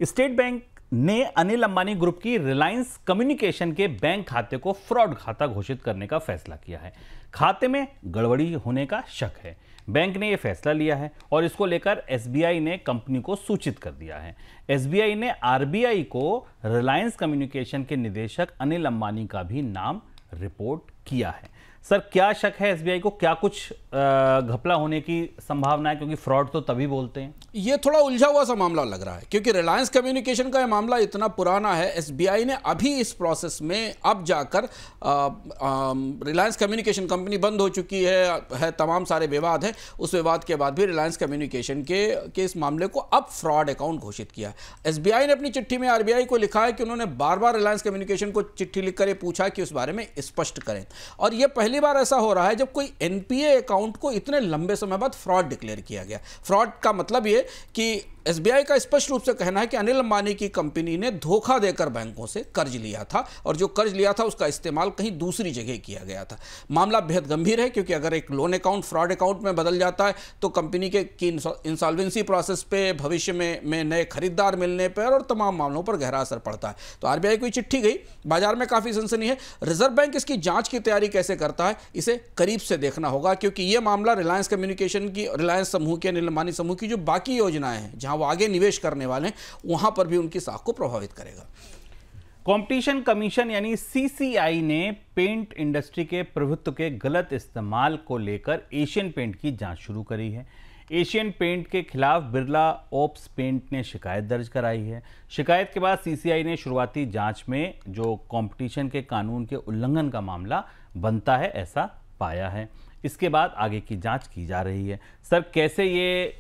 State bank ने Anil Ambani group की Reliance communication के बैंक खाते को फ्रॉड खाता घोषित करने का फैसला किया है। खाते में गड़बड़ी होने का शक है। बैंक ने यह फैसला लिया है और इसको लेकर एसबीआई ने कंपनी को सूचित कर दिया है। एसबीआई ने आरबीआई को रिलायंस कम्युनिकेशन के निदेशक अनिल अंबानी का भी नाम रिपोर्ट किया है। सर, क्या शक है एसबीआई को? क्या कुछ घपला होने की संभावना है? क्योंकि फ्रॉड तो तभी बोलते हैं। ये थोड़ा उलझा हुआ सा मामला लग रहा है, क्योंकि रिलायंस कम्युनिकेशन का ये मामला इतना पुराना है। एसबीआई ने अभी इस प्रोसेस में अब जाकर रिलायंस कम्युनिकेशन कंपनी बंद हो चुकी है, तमाम सारे विवाद है। उस विवाद के बाद भी रिलायंस कम्युनिकेशन के इस मामले को अब फ्रॉड अकाउंट घोषित किया है। एसबीआई ने अपनी चिट्ठी में आरबीआई को लिखा है कि उन्होंने बार बार रिलायंस कम्युनिकेशन को चिट्ठी लिखकर ये पूछा कि उस बारे में स्पष्ट करें। और यह पहली बार ऐसा हो रहा है जब कोई एनपीए अकाउंट को इतने लंबे समय बाद फ्रॉड डिक्लेयर किया गया। फ्रॉड का मतलब ये कि एसबीआई का स्पष्ट रूप से कहना है कि अनिल अंबानी की कंपनी ने धोखा देकर बैंकों से कर्ज लिया था और जो कर्ज लिया था उसका इस्तेमाल कहीं दूसरी जगह किया गया था। मामला बेहद गंभीर है, क्योंकि अगर एक लोन अकाउंट फ्रॉड अकाउंट में बदल जाता है तो कंपनी के इंसॉल्वेंसी प्रोसेस पे, भविष्य में नए खरीदार मिलने पर और तमाम मामलों पर गहरा असर पड़ता है। तो आरबीआई को चिट्ठी गई, बाजार में काफ़ी सनसनी है। रिजर्व बैंक इसकी जांच की तैयारी कैसे करता है, इसे करीब से देखना होगा, क्योंकि यह मामला रिलायंस कम्युनिकेशन की, रिलायंस समूह के, अनिल अंबानी समूह की जो बाकी योजनाएं हैं जहां वो आगे निवेश करने वाले हैं, वहां पर भी उनकी साख को प्रभावित करेगा। कंपटीशन कमीशन यानी सीसीआई ने पेंट इंडस्ट्री के प्रभुत्व के गलत इस्तेमाल को लेकर एशियन पेंट की जांच शुरू करी है। एशियन पेंट के खिलाफ बिरला ओप्स पेंट ने शिकायत दर्ज कराई है। शिकायत के बाद सीसीआई ने शुरुआती जांच में जो कंपटीशन के कानून के उल्लंघन का मामला बनता है ऐसा पाया है। इसके बाद आगे की जांच की जा रही है। सर, कैसे ये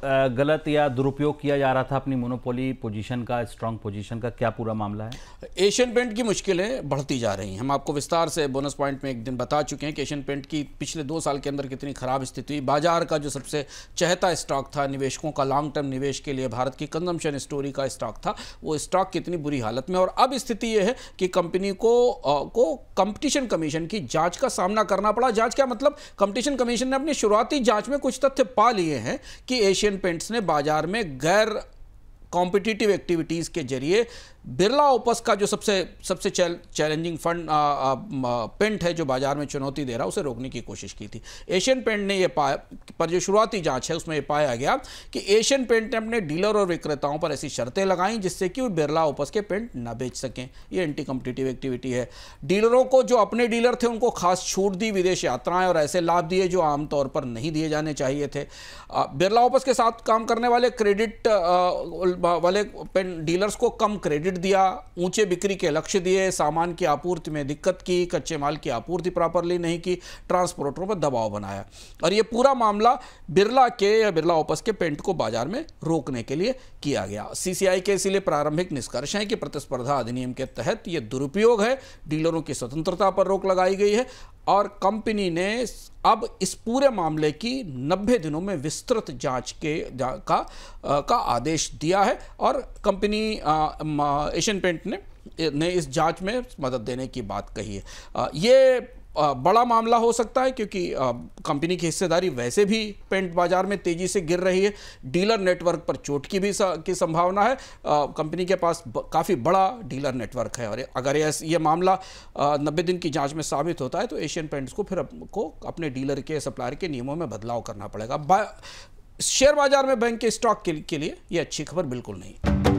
गलत या दुरुपयोग किया जा रहा था अपनी मोनोपोली पोजीशन का, स्ट्रांग पोजीशन का, क्या पूरा मामला है? एशियन पेंट की मुश्किलें बढ़ती जा रही हैं। हम आपको विस्तार से बोनस पॉइंट में एक दिन बता चुके हैं कि एशियन पेंट की पिछले 2 साल के अंदर कितनी खराब स्थिति हुई। बाजार का जो सबसे चहेता स्टॉक था, निवेशकों का लॉन्ग टर्म निवेश के लिए भारत की कंजम्पशन स्टोरी का स्टॉक था, वो स्टॉक कितनी बुरी हालत में। और अब स्थिति ये है कि कंपनी को कंपटीशन कमीशन की जांच का सामना करना पड़ा। जांच क्या मतलब? कंपटीशन कमीशन ने अपनी शुरुआती जांच में कुछ तथ्य पा लिए हैं कि एशियन पेंट्स ने बाजार में गैर कॉम्पिटिटिव एक्टिविटीज के जरिए बिरला ओपस का जो सबसे चैलेंजिंग फंड पेंट है जो बाजार में चुनौती दे रहा है, उसे रोकने की कोशिश की थी। एशियन पेंट ने यह पाया, पर जो शुरुआती जांच है उसमें यह पाया गया कि एशियन पेंट ने अपने डीलर और विक्रेताओं पर ऐसी शर्तें लगाईं जिससे कि वो बिरला ओपस के पेंट न बेच सकें। ये एंटी कॉम्पिटिटिव एक्टिविटी है। डीलरों को, जो अपने डीलर थे, उनको खास छूट दी, विदेश यात्राएं और ऐसे लाभ दिए जो आमतौर पर नहीं दिए जाने चाहिए थे। बिरला ओपस के साथ काम करने वाले क्रेडिट वाले पेन डीलर्स को कम क्रेडिट दिया, ऊंचे बिक्री के लक्ष्य दिए, सामान की आपूर्ति में दिक्कत की, कच्चे माल की आपूर्ति प्रॉपरली नहीं की, ट्रांसपोर्टरों पर दबाव बनाया। और ये पूरा मामला बिरला के या बिरला ओपस के पेंट को बाजार में रोकने के लिए किया गया। सीसीआई के इसलिए प्रारंभिक निष्कर्ष है कि प्रतिस्पर्धा अधिनियम के तहत ये दुरुपयोग है, डीलरों की स्वतंत्रता पर रोक लगाई गई है और कंपनी ने अब इस पूरे मामले की 90 दिनों में विस्तृत जांच का आदेश दिया है और कंपनी एशियन पेंट ने इस जांच में मदद देने की बात कही है। ये बड़ा मामला हो सकता है, क्योंकि कंपनी की हिस्सेदारी वैसे भी पेंट बाजार में तेजी से गिर रही है। डीलर नेटवर्क पर चोट की संभावना है। कंपनी के पास काफ़ी बड़ा डीलर नेटवर्क है और अगर ये मामला 90 दिन की जांच में साबित होता है तो एशियन पेंट्स को फिर अपने डीलर के, सप्लायर के नियमों में बदलाव करना पड़ेगा। शेयर बाजार में बैंक के स्टॉक के लिए ये अच्छी खबर बिल्कुल नहीं।